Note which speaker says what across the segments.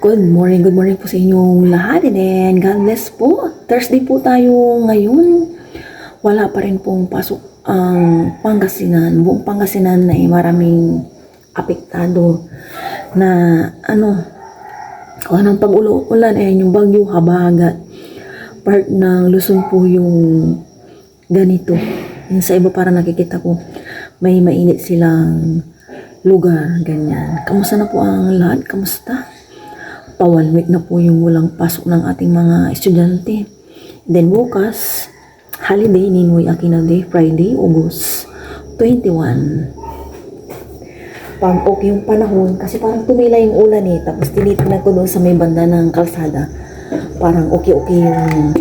Speaker 1: Good morning po sa inyong lahat and then God bless po. Thursday po tayo ngayon. Wala pa rin pong pasok ang Pangasinan. Buong Pangasinan na maraming apektado na kung anong pag-ulan yung bagyo habagat. Part ng Luzon po yung ganito. Yung sa iba parang nakikita ko may mainit silang lugar, ganyan. Kamusta na po ang lahat? Kamusta? Pa 1 week na po yung walang pasok ng ating mga estudyante. Then bukas, holiday, Ninoy Aquino Day, Friday, August 21. Pag okay yung panahon, kasi parang tumila yung ulan tapos tinitignan ko doon sa may banda ng kalsada. Parang okay yung,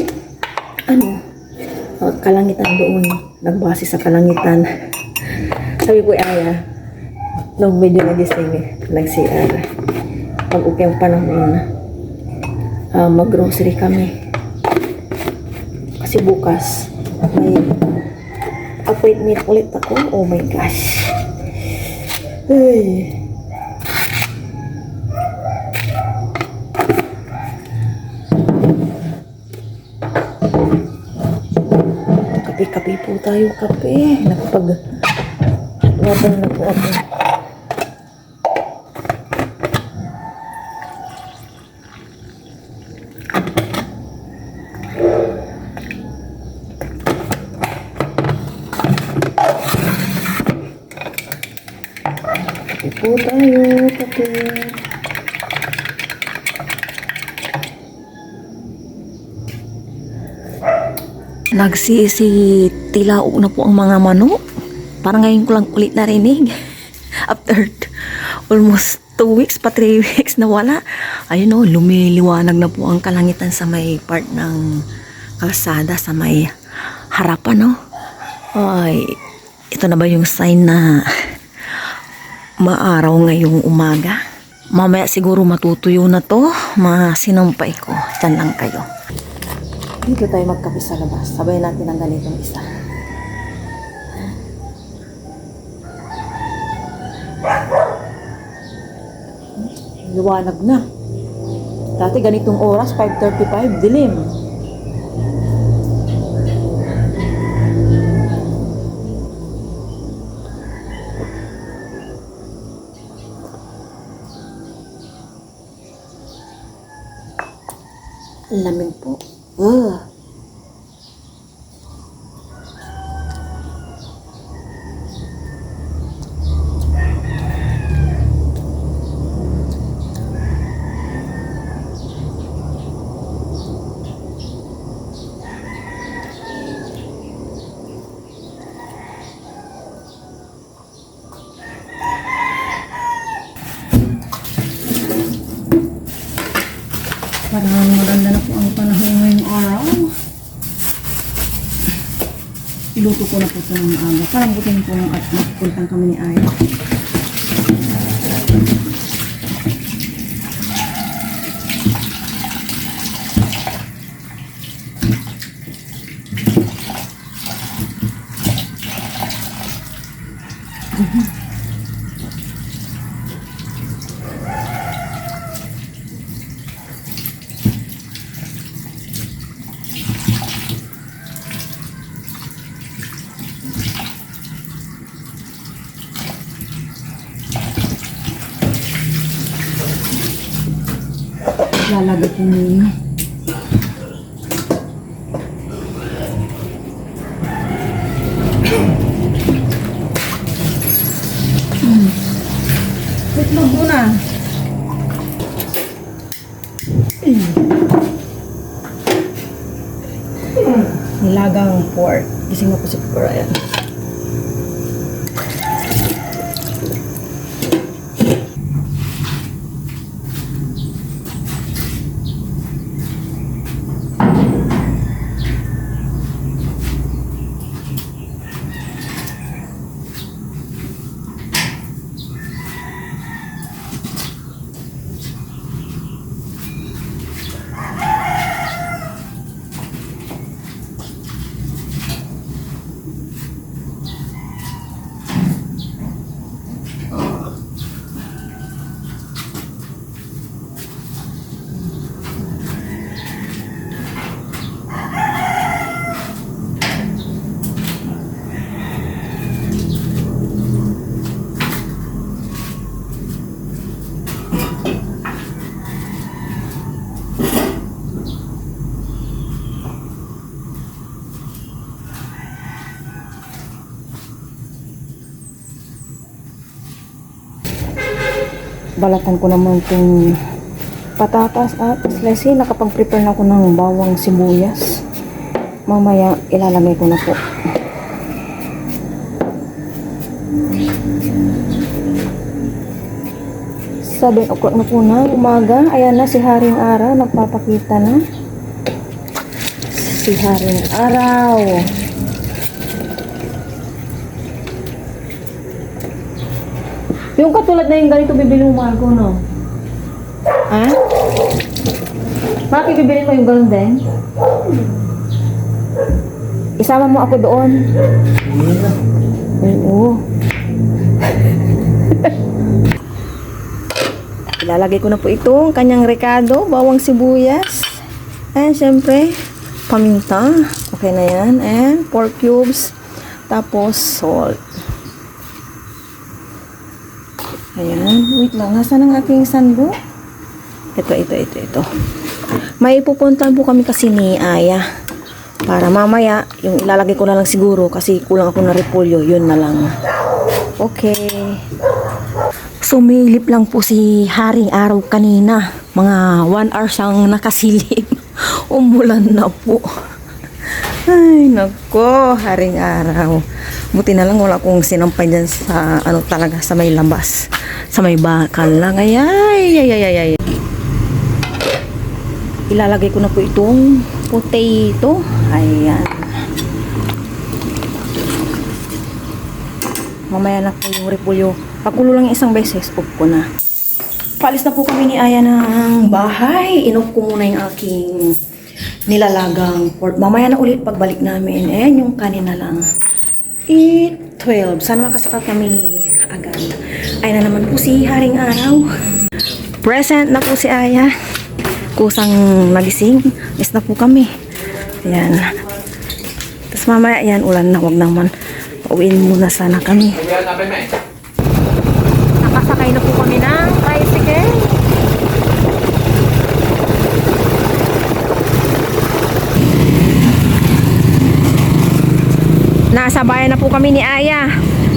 Speaker 1: kalangitan doon. Nagbase sa kalangitan. Sabi ko, Aya, nung medyo nagising, nag-CR. Pag okay ang panahon, mag-grocery kami. Kasi bukas, may appointment ulit ako. Oh my gosh. Ay. Kape-kape po tayo, kape. Nakapag-water na po ako. Po tayo, kape. Tilaok na po ang mga manok. Parang ngayon ko lang ulit narinig. After almost 2 weeks pa 3 weeks na wala. Ayun o, lumiliwanag na po ang kalangitan sa may part ng kalsada, sa may harapan o. Ay, ito na ba yung sign na maaraw ngayong umaga? Mamaya siguro matutuyo na to. Masinampay ko. Diyan lang kayo. Dito tayo magkape sa labas. Sabay natin ang ganitong isa. Liwanag na. Dati ganitong oras, 5:35, dilim. Lamig po. Parang maganda na po ang panahon ngayong araw. Iluto ko na po ito ng aga. Parang butin po at magpuntang kami ni Aya. Lalagay ko muna. Itlog muna. Nilagang pork. Gising ako si Brian. balatan ko naman itong patatas at slice. Nakapag-prepare na ako ng bawang sibuyas. Mamaya ilalagay ko na po. Sabi o'clock na po na umaga. Ayan na si Haring Araw. Nagpapakita na. Si Haring Araw. Yung katulad na yung ganito bibili mo, Marco, no? Ha? Bakit bibili mo yung ganun din? Isama mo ako doon. Oo. Ilalagay ko na po itong kanyang rekado, bawang sibuyas. And syempre, paminta. Okay na yan. And pork cubes. Tapos salt. Ayan. Wait lang. Nasaan ang aking sando? Ito. May pupuntahan po kami kasi ni Aya. Para mamaya, yung ilalagay ko na lang siguro kasi kulang ako na repolyo. Yun na lang. Okay. Sumilip lang po si Haring Araw kanina. Mga 1 hour siyang nakasilip. Umulan na po. Ay, nako, Haring Araw. Buti na lang wala akong sinampay dyan sa, talaga, sa may labas. Sa may bakal lang. Ay. Ilalagay ko na po itong potato. Ayan. Mamaya na po yung repolyo. Pakulo lang isang beses, off ko na. Paalis na po kami ni Aya ng bahay. Inoff ko muna yung aking nilalagang pork. Mamaya na ulit pagbalik namin. Ayan yung kanina lang. 8:12. Sana makasakat kami agad. Ay na naman po si Haring Araw. Present na po si Aya. Kusang nagising. Is na po kami. Ayan. Tapos mamaya, ayan, ulan na. Huwag naman. Pauwiin muna sana kami. Nakasakay na po kami ng tricycle. Nasa bayan na po kami ni Aya.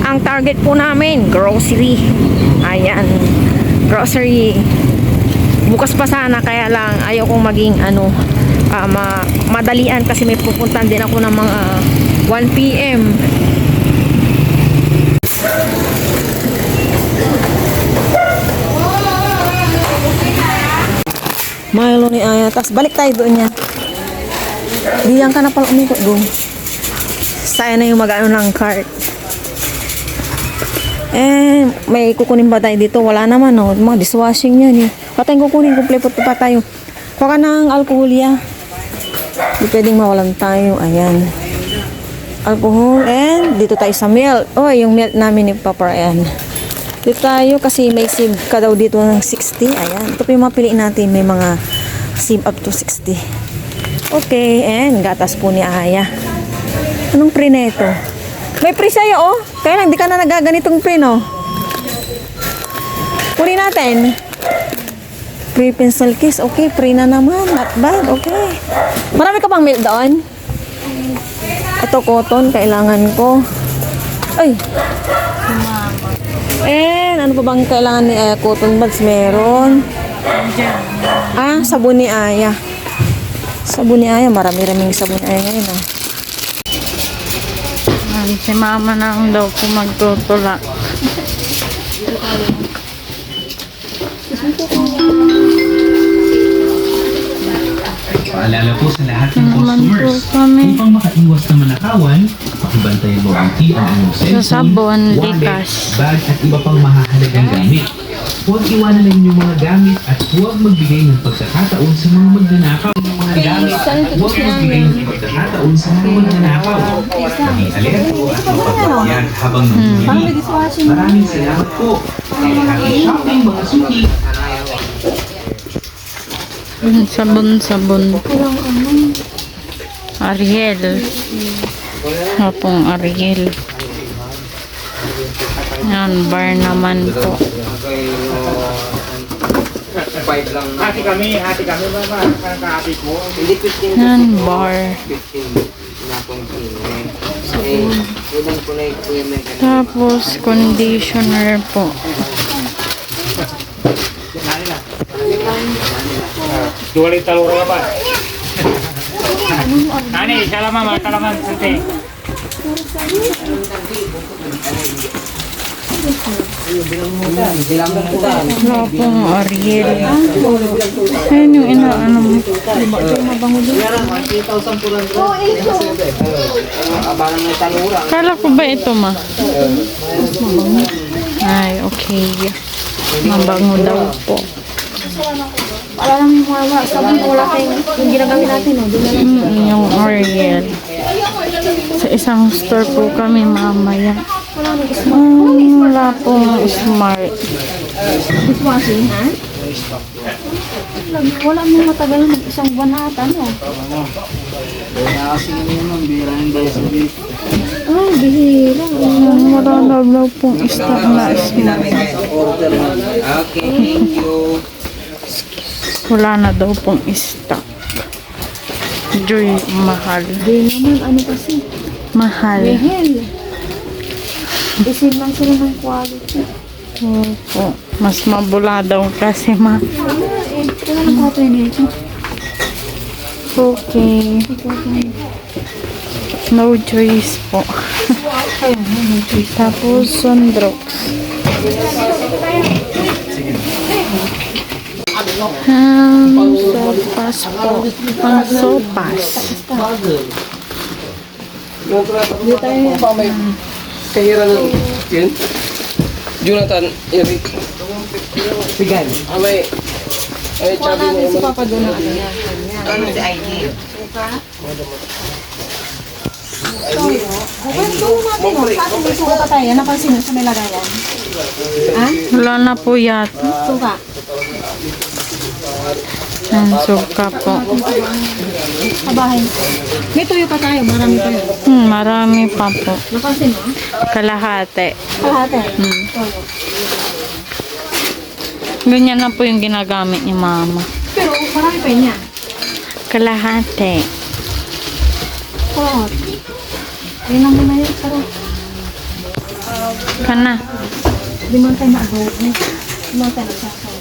Speaker 1: Ang target po namin, grocery. Ayan, grocery. Bukas pa sana, kaya lang ayaw kong maging madalian kasi may pupuntahan din ako ng mga 1 PM. Milo ni Aya. Tapos balik tayo doon yan. Diyan ka na pala umikot doon. Saan na yung mag-ano ng cart. Eh, may kukunin ba tayo dito? Wala naman, no? Mga dishwashing yan, eh. Patay kukunin, kumplipot pa tayo. Kuha ka ng alcohol, ya. Hindi pwedeng mawalan tayo. Ayan. Alcohol. And dito tayo sa milk. Oh, yung milk namin ni Papa Ryan. Dito tayo kasi may save ka daw dito ng 60. Ayan. Ito po yung mga piliin natin. May mga save up to 60. Okay. And gatas po ni Aya. Anong pre na ito? May pre sa'yo, oh. Kaya lang, di ka na nagaganitong pre, no? Kunin natin. Pre pencil case. Okay, pre na naman. Not bad. Okay. Marami ka pang milk doon? Ito, cotton. Kailangan ko. Ay. Ano pa bang kailangan ni Aya? Cotton buds meron. Sabon ni Aya. Sabon ni Aya. Marami-raming sabon ni Aya ngayon, ah.
Speaker 2: Si mama na ang daw po magtutulak.
Speaker 3: Paalala po sa lahat ng customers, upang makaiwas na manakawan, pakibantayan mabuti ang inyong cellphone,
Speaker 2: sabon,
Speaker 3: wallet,
Speaker 2: likas,
Speaker 3: bag at iba pang mahahalagang gamit. Huwag iwanan ang inyong mga gamit at huwag magbigay ng pagkakataon sa mga magnanakaw. Huwag magbigay ng pagkakataon sa mga magnanakaw. Maging alerto at mapagpapayag habang namumili. Maraming salamat po. Happy shopping mga suki.
Speaker 2: Sabon. Ariel. Hapong Ariel. Yan, bar naman po.
Speaker 4: Hati kami mama, kakaapi ko.
Speaker 2: Yan, bar. Tapos, conditioner po.
Speaker 4: Dua rin talura ka ba? Ani, salaman, mga kalaman, sante.
Speaker 2: Wala pong Ariel. Ayun yung inaano mo. Kala ko ba ito ma? Ay, okay. Mabango daw po.
Speaker 1: Wala lang yung mga sabon kung wala tayong yung ginagamit natin, no? Doon na lang.
Speaker 2: Yung Ariel. Sa isang store po kami mamaya. Wala pong smart.
Speaker 1: Dishwashing, ha? Wala mo matagal na isang buwan na ata, no? Ay, bihira.
Speaker 2: Wala daw pong stock na smart. Wala na daw pong stock. Joy, mahal.
Speaker 1: Di naman, ano kasi?
Speaker 2: Mahal.
Speaker 1: Behel. Isin lang sila ng quality.
Speaker 2: Opo. Mas mabula daw kasi ma.
Speaker 1: Kaya lang ko nito.
Speaker 2: Okay. No choice po. Tapos Sundrox. Sopas po. Pang sopas.
Speaker 5: Kahira ng yun. Jonathan, Eric. Sigan. May chabi mo yung
Speaker 1: Papa doon na ano yan.
Speaker 5: ano si ID.
Speaker 1: Kwento natin, no? Sa atin may suka pa tayo. Napansin mo sa may lagayan? Ha?
Speaker 2: Wala na po yata.
Speaker 1: Suka.
Speaker 2: Suka po.
Speaker 1: Sa bahay. May tuyo pa tayo. Marami pa yun.
Speaker 2: Marami pa po.
Speaker 1: Napansin mo?
Speaker 2: Kalahati.
Speaker 1: Kalahati. Tuyo.
Speaker 2: Ganyan na po yung ginagamit ni mama.
Speaker 1: Pero marami pa yun yan.
Speaker 2: Kalahati.
Speaker 1: Kalahati. Ayun lang muna yun. Pero
Speaker 2: Kana.
Speaker 1: limang tayo na agawin. Limang tayo na sasaw.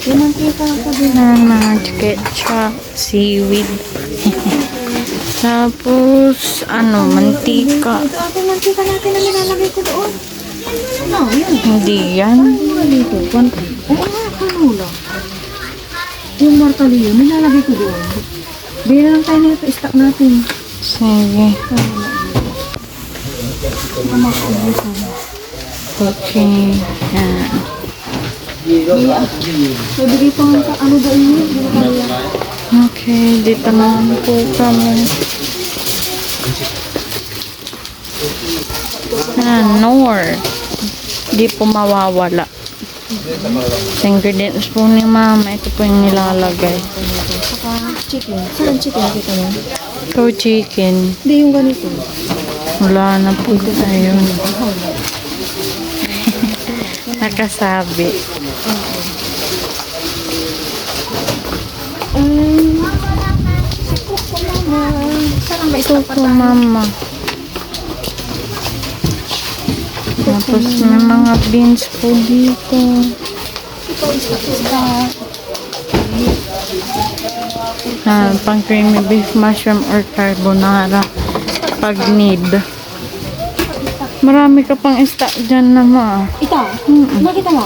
Speaker 1: Limang kita ka din.
Speaker 2: Mga ketchup, seaweed. Tapos, mantika.
Speaker 1: Ito ating mantika natin na nilalagay ko doon. Ano, yun.
Speaker 2: Hindi yan.
Speaker 1: Ano dito? Oo nga, kanula. Yung martalyo, nilalagay ko doon. Bila lang tayo nito, stock natin.
Speaker 2: Sige. Okay. Yan.
Speaker 1: Nabigay pa nga ano ba yun? Hindi na kaya.
Speaker 2: Okay, dito naman po kami. Nor. Di po mawawala. Sa ingredients po ni mama, ito po yung nilalagay.
Speaker 1: Saka chicken. Saan chicken kita mo?
Speaker 2: Ito chicken.
Speaker 1: Hindi yung ganito.
Speaker 2: Wala na po ayun. Nakasabi.
Speaker 1: Saan ba ito?
Speaker 2: Ito po mama. Tapos may mga beans po dito. Pang creamy beef mushroom or carbonara. Pag need. Marami ka pang stock dyan na ma.
Speaker 1: Ito? Nakita mo?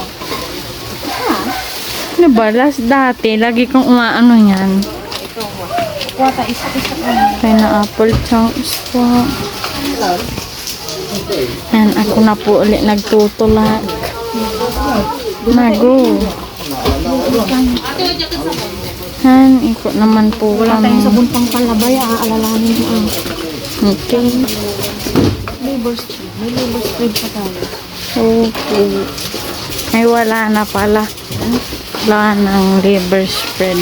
Speaker 2: Ano ba? Last dati, lagi kong umaano yan.
Speaker 1: Wata, isa lang.
Speaker 2: Pineapple chunks po. Yan, ako na po ulit nagtutulak. Nago. Yan, ikot naman po
Speaker 1: Wala tayong
Speaker 2: kami.
Speaker 1: sabon pang palabay, alalahanin mo ang
Speaker 2: Okay.
Speaker 1: labor spread. May labor spread pa tayo.
Speaker 2: Okay. Ay, wala na pala. Wala ng liver spread.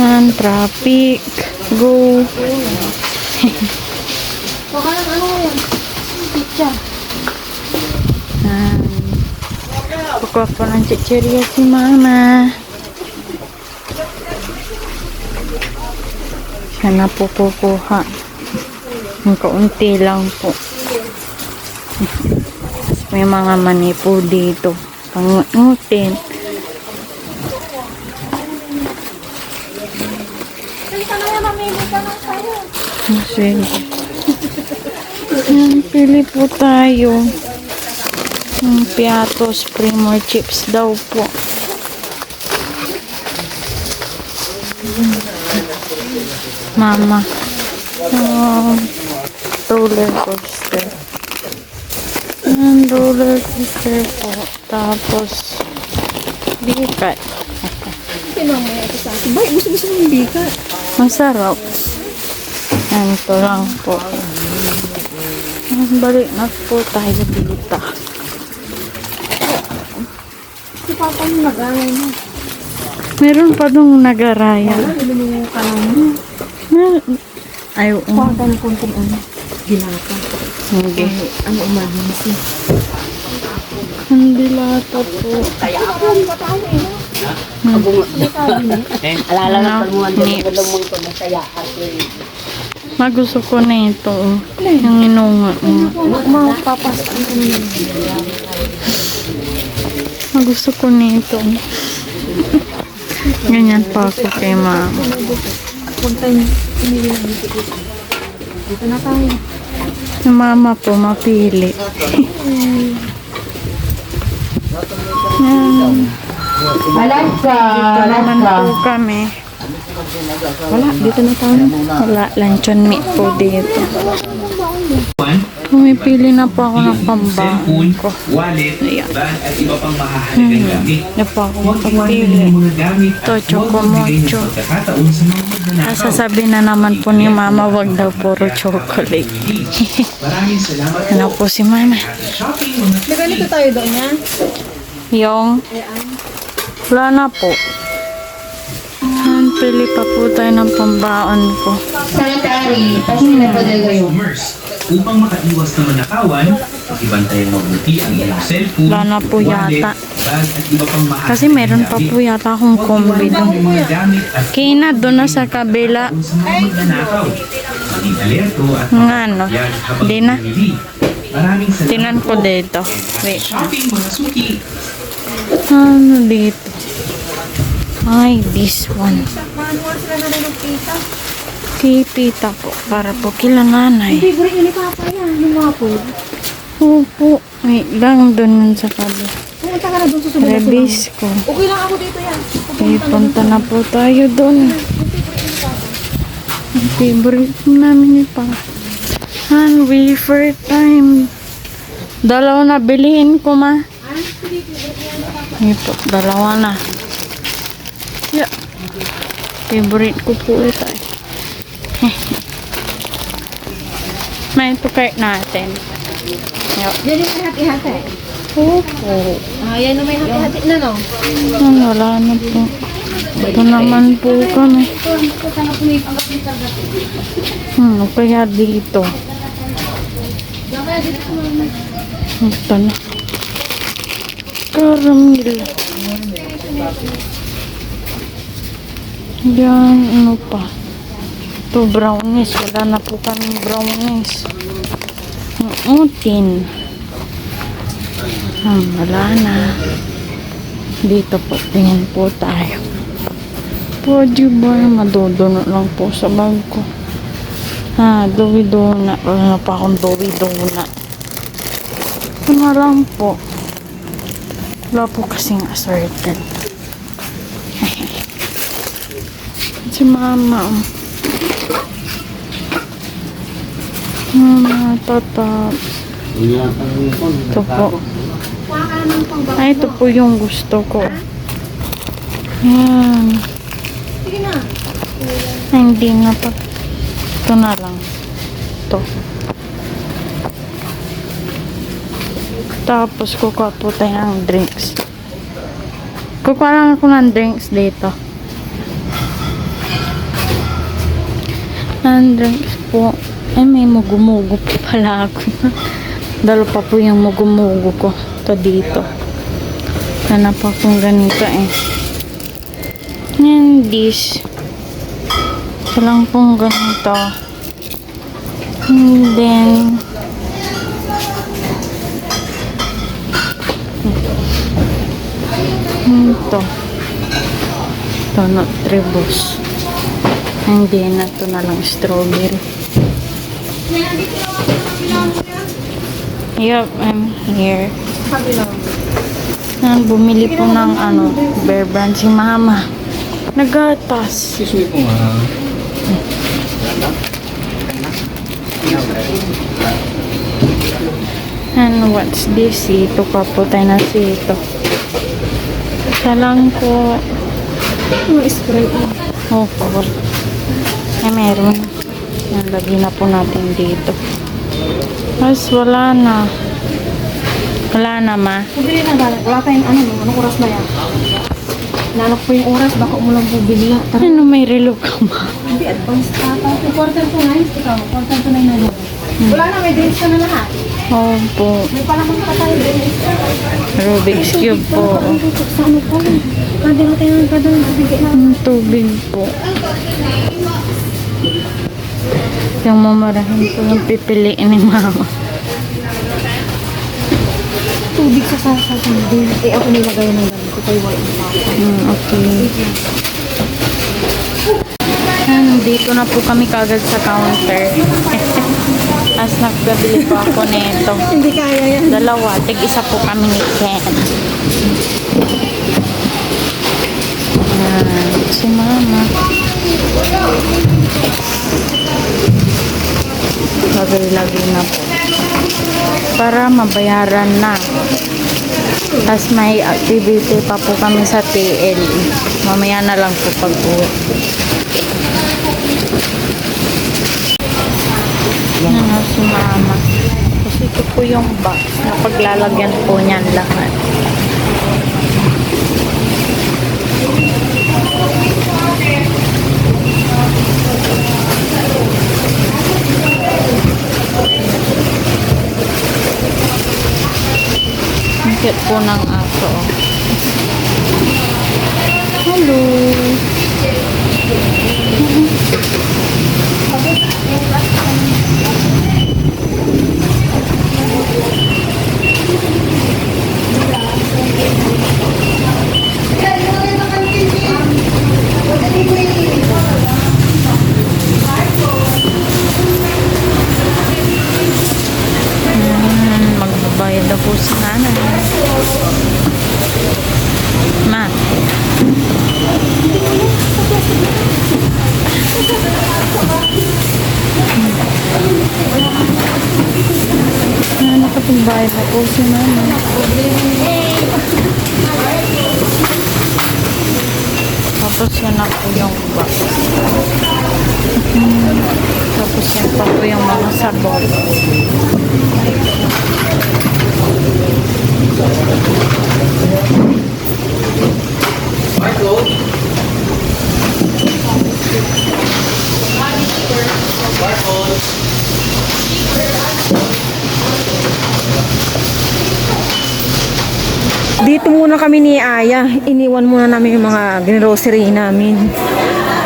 Speaker 2: Yan, traffic. Go.
Speaker 1: Baka lang ano yan? Pizza.
Speaker 2: Yan. Kukuha po ng chichirya si mama. Siya na po kukuha. Ang kaunti lang po. May mga mani po dito. Pangutin. Sige. Yan, pili po tayo. Yung Piatos Primor Chips daw po. Mama. Roller coaster. Yan, roller coaster po. Tapos, bikat.
Speaker 1: Bay, gusto mong bigat.
Speaker 2: Masarap. Yan, ito lang po. Balik na po tayo dito.
Speaker 1: Si Papa yung nag-aray mo.
Speaker 2: Meron pa dong nagaraya.
Speaker 1: Nilulungo ka lang.
Speaker 2: Ay,
Speaker 1: Papa ng konting ginata.
Speaker 2: hindi.
Speaker 1: Ano emergency?
Speaker 2: Hindi lata po.
Speaker 5: Alala na
Speaker 2: Ano?
Speaker 5: pa mo
Speaker 2: Nips.
Speaker 5: ko na saya ako.
Speaker 2: Magusto ko na ito. Yung inunga.
Speaker 1: Mapapasok ko na yun.
Speaker 2: Magusto ko na ito. Ganyan pa ako kay mama.
Speaker 1: Huwag tayong pinili ng dito. Dito na tayo.
Speaker 2: Yung mama po mapili. Yan.
Speaker 5: Alaska!
Speaker 2: Dito naman po kami.
Speaker 1: Wala, dito na tayo.
Speaker 2: Wala, luncheon meat po dito.
Speaker 3: One,
Speaker 2: Pumipili na po ako ng
Speaker 3: cellphone,
Speaker 2: pambaon ko.
Speaker 3: wallet,
Speaker 2: Ayan.
Speaker 3: bag at iba pang mahahalagang gamit.
Speaker 2: Na po ako
Speaker 3: Huwag iwanan
Speaker 2: makapili.
Speaker 3: ng mga gamit
Speaker 2: Ito,
Speaker 3: at huwag magbigay ng
Speaker 2: chocomocho.
Speaker 3: pagkakataon sa mga magnanakaw.
Speaker 2: Sasabihin na naman po ni mama, wag daw puro chocolate.
Speaker 3: Maraming salamat
Speaker 2: Ano po si mama?
Speaker 3: Happy shopping mga
Speaker 1: Ganito tayo doon yan.
Speaker 2: Yung wala na po. Pili pa po tayo ng pambaon ko.
Speaker 5: Sanitary, pasinado din kayo.
Speaker 3: consumers. Upang makaiwas na manakawan, ibantayan mabuti ang iyong cellphone,
Speaker 2: Wala na po
Speaker 3: wallet,
Speaker 2: yata.
Speaker 3: bag at iba pang mahalagang
Speaker 2: Kasi meron pa
Speaker 3: gamit.
Speaker 2: po yata akong
Speaker 3: Huwag
Speaker 2: kombi
Speaker 3: iwanan
Speaker 2: doon.
Speaker 3: ng mga gamit at
Speaker 2: Kina doon na sa kabila.
Speaker 3: kung sa mga magnanakaw. Maging alerto at
Speaker 2: Nga no.
Speaker 3: yan habang
Speaker 2: Di na.
Speaker 3: pinili. Maraming salamat
Speaker 2: Tinan ko
Speaker 3: po.
Speaker 2: dito.
Speaker 3: Happy
Speaker 2: Wait.
Speaker 3: shopping mga suki.
Speaker 2: Ano dito? Ay, this one.
Speaker 1: Manual sila na rin ng pita.
Speaker 2: Kipita po. Para po kila nanay.
Speaker 1: Favorite yun ni Papa yan. Yung mga po.
Speaker 2: Opo. Wait lang doon sa kabila.
Speaker 1: Pumunta ka na doon sa susunod na
Speaker 2: Rebis ko.
Speaker 1: Okay lang ako dito yan.
Speaker 2: Okay, punta na po tayo doon. Ang favorite namin ni Pa. Han, wafer time. Dalawa na bilihin ko ma. Hindi po, dalawa na. Yeah. Favorite ko po ito eh. May tukay natin. Yeah.
Speaker 1: Yan yung may hati-hati.
Speaker 2: Opo.
Speaker 1: Ah, yan yung may hati-hati na no.
Speaker 2: Wala na po. Ito naman po kami. Kaya dito. Ito na. Caramel. Yan, ano pa? Ito, brownies. Wala na po kami brownies. Ang utin. Wala na. Dito po, tingin po tayo. Pwede ba? Madudunod lang po sa bag ko. Dowi donut. Wala na pa akong dowi donut. Ito na lang po. Wala po kasing assorted. Si mama. Tatap. Ito po. Ay, ito po yung gusto ko. Yan. Ay, hindi na pa. Ito na lang. Ito. Tapos, kukuha po tayo ng drinks. Kukuha lang ako ng drinks dito. Ng drinks po. Ay, may mugu-mugu po pala ako. Dalo pa po yung mugu-mugu ko. Ito dito. Hanap akong ganito eh. Yan, this. Ito lang pong ganito. And then, ito. Ito, Nutribus. Hindi na, ito na lang strawberry. Yup, I'm here. Bumili po ng Bear Brand si Mama. Nagatas.
Speaker 4: Sisuwi ko nga.
Speaker 2: And what's this? Ito pa po tayo na ito. Isa lang po.
Speaker 1: Spray.
Speaker 2: Opo. Ay, meron. Nalagay na po natin dito. Mas wala na. Wala na, Ma.
Speaker 1: Bumili na ba? Wala tayong anong oras na yan? Nanok po yung oras, baka umulang po bigla.
Speaker 2: Ano, may relo ka, Ma?
Speaker 1: Hindi, advance ka pa. Quarter to 9, ikaw. Quarter to 9 na doon. Wala na, may drinks ka na lahat.
Speaker 2: Opo.
Speaker 1: May palamang pa tayo drinks.
Speaker 2: Rubik's Cube po.
Speaker 1: Sa ano po? Hindi natin yung kadang bigay na.
Speaker 2: Tubig po. Yung mamarahin po yung pipiliin ni Mama.
Speaker 1: Tubig sa tubig. Eh, ako nilagay ng ganito. Kaya wala yung papa.
Speaker 2: Okay. Dito na po kami kagad sa counter. As nagkabili po ako nito.
Speaker 1: Hindi kaya yan.
Speaker 2: Dalawa. Tig-isa po kami ni Ken. Si Mama. Lagay-lagay na po. Para mabayaran na. Tapos may activity pa po kami sa TLE. Mamaya na lang po pag-uwi. Ano si Mama. Kasi ito po yung box na paglalagyan po niyan lahat. Ang cute po ng aso. Hello. Magbabayad na po si nanay. Ma. Nakapagbayad na po si nanay. Tapos yan na po yung box. Tapos yan pa po yung mga sabon.
Speaker 1: Dito muna kami ni Aya. Iniwan muna namin yung mga grocery namin.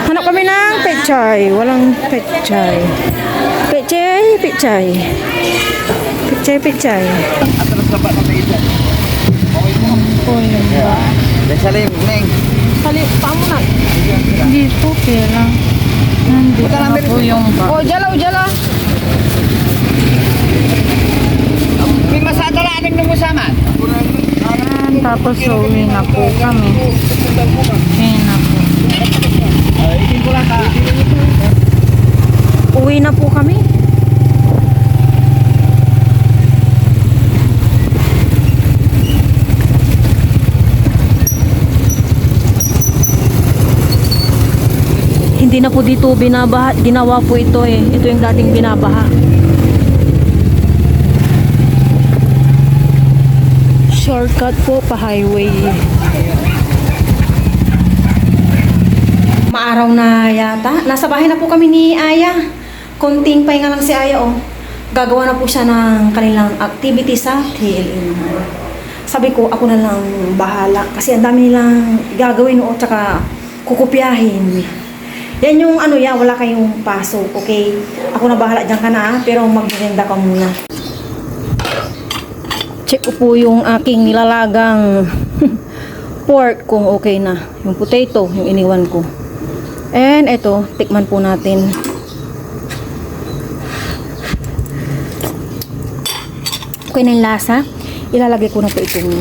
Speaker 1: Hanap kami ng pechay. Walang pechay. Pechay, pechay. Pechay, pechay.
Speaker 2: Po yun ba?
Speaker 1: Kali, paano na?
Speaker 2: Hindi po pera. Nandito na po yung box.
Speaker 1: Ujala, ujala.
Speaker 2: Tapos uwi na po kami. Uwi na po.
Speaker 1: Uwi na po kami. Hindi na po dito binabaha. Ginawa po ito eh. Ito yung dating binabaha. Shortcut po pa highway. Maaraw na yata. Nasa bahay na po kami ni Aya. Konting pahinga lang si Aya oh. Gagawa na po siya ng kanilang activity sa TLE. Sabi ko, ako na lang bahala. Kasi ang dami nilang gagawin o tsaka kukupyahin. Yan yung ano ya, wala kayong pasok, okay? Ako na bahala, dyan ka na, pero magmerienda ka muna. Check ko po yung aking nilalagang pork kung okay na. Yung potato, yung iniwan ko.
Speaker 2: And ito, tikman po natin. Okay na yung lasa. Ilalagay ko na po itong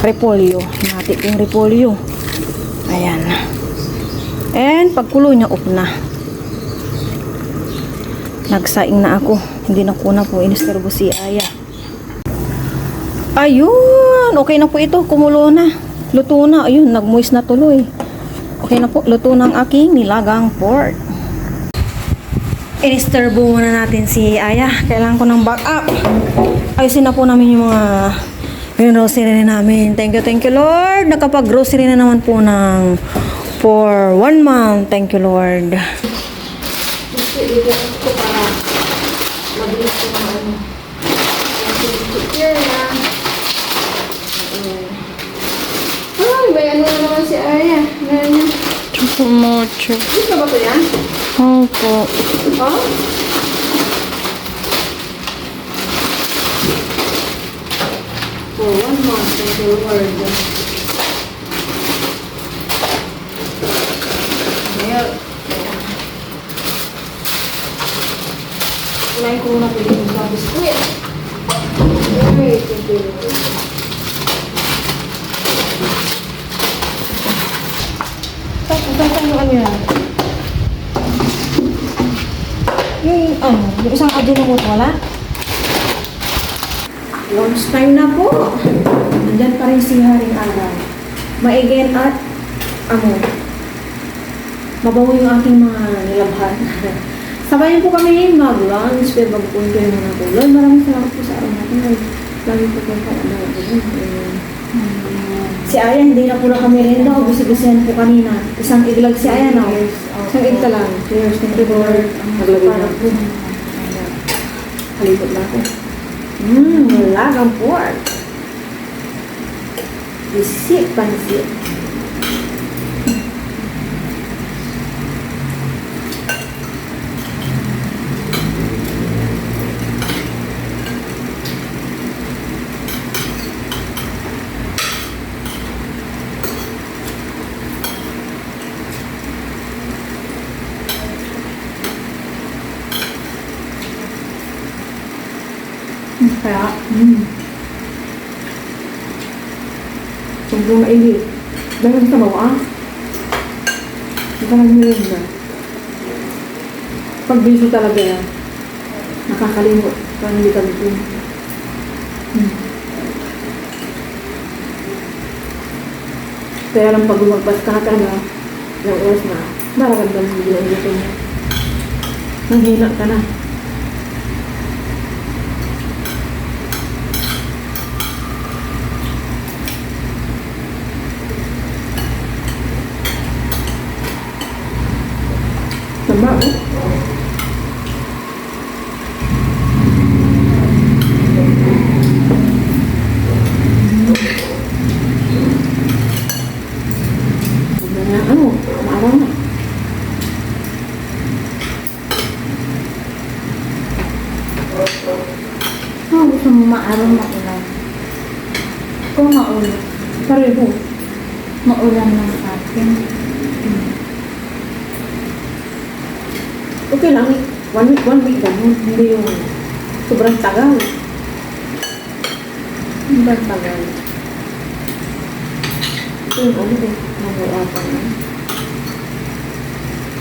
Speaker 2: repolyo. Nati itong repolyo. Ayan. And pagkulo niya, off na. Nagsaing na ako. Hindi na ko na po inisturbo si Aya. Ayun. Okay na po ito. Kumulo na. Luto na. Ayun. Nagmoist na tuloy. Okay na po. Luto ng aking nilagang pork. Inisturbo muna natin si Aya. Kailangan ko ng backup. Ayusin na po namin yung mga grocery namin. Thank you Lord. Nakapag-grocery na naman po ng for 1 month. Thank you Lord.
Speaker 5: Ay, may ano na naman si Aya. Ganyan.
Speaker 2: Choco mocho.
Speaker 5: Gusto ba ito yan?
Speaker 2: Opo.
Speaker 5: Oh? For 1 month, thank you Lord. Milk. Kunain ko na pwede yung mga biskuit. Yay, thank you Lord. Saan yung ano yan?
Speaker 2: Yung isang ado na mo wala? Lunch time na po. Andyan pa rin si Haring Aral. Maigen at mabaho yung aking mga nilabhan. Sabayan po kami mag-lunch. Pero magpunto yung mga tulad. Maraming salamat po sa araw natin. Lagi po po pa si Aya, hindi na po na kami rin daw. Gusi-gusihan po kanina. Isang iglag si Aya na. Isang igta lang. Cheers, thank you Lord. Naglagay na po. Halipot na ako. Lagang pork. Bisik pansit. Kaya, sobrang mainit. Dahil sa bawa, parang mirinda. Pag busy talaga yan, nakakalimot. Parang hindi kami po. Kaya lang pag lumagpas ka talaga, ng oras na, mararamdaman mo yung ito mo. Nanghina ka na. Sama, maaraw na. Gusto mo maaraw na ulan? Kung maulan, pareho. Maulan ng atin. Okay lang, 1 week ganun, hindi yung sobrang tagal. Sobrang tagal. Ito yung ano eh, nag-uapan na.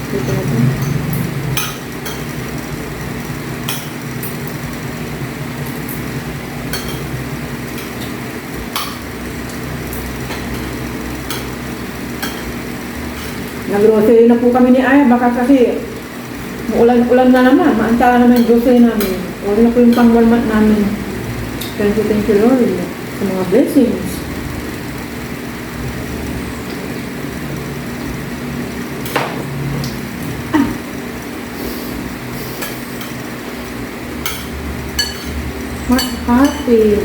Speaker 2: Dito na ito. Nag-grocery na po kami ni Aya, baka kasi ulan na naman, maantala naman yung grocery namin. Wala na po yung pang-walmat namin. Thank you Lord sa mga blessings. Happy.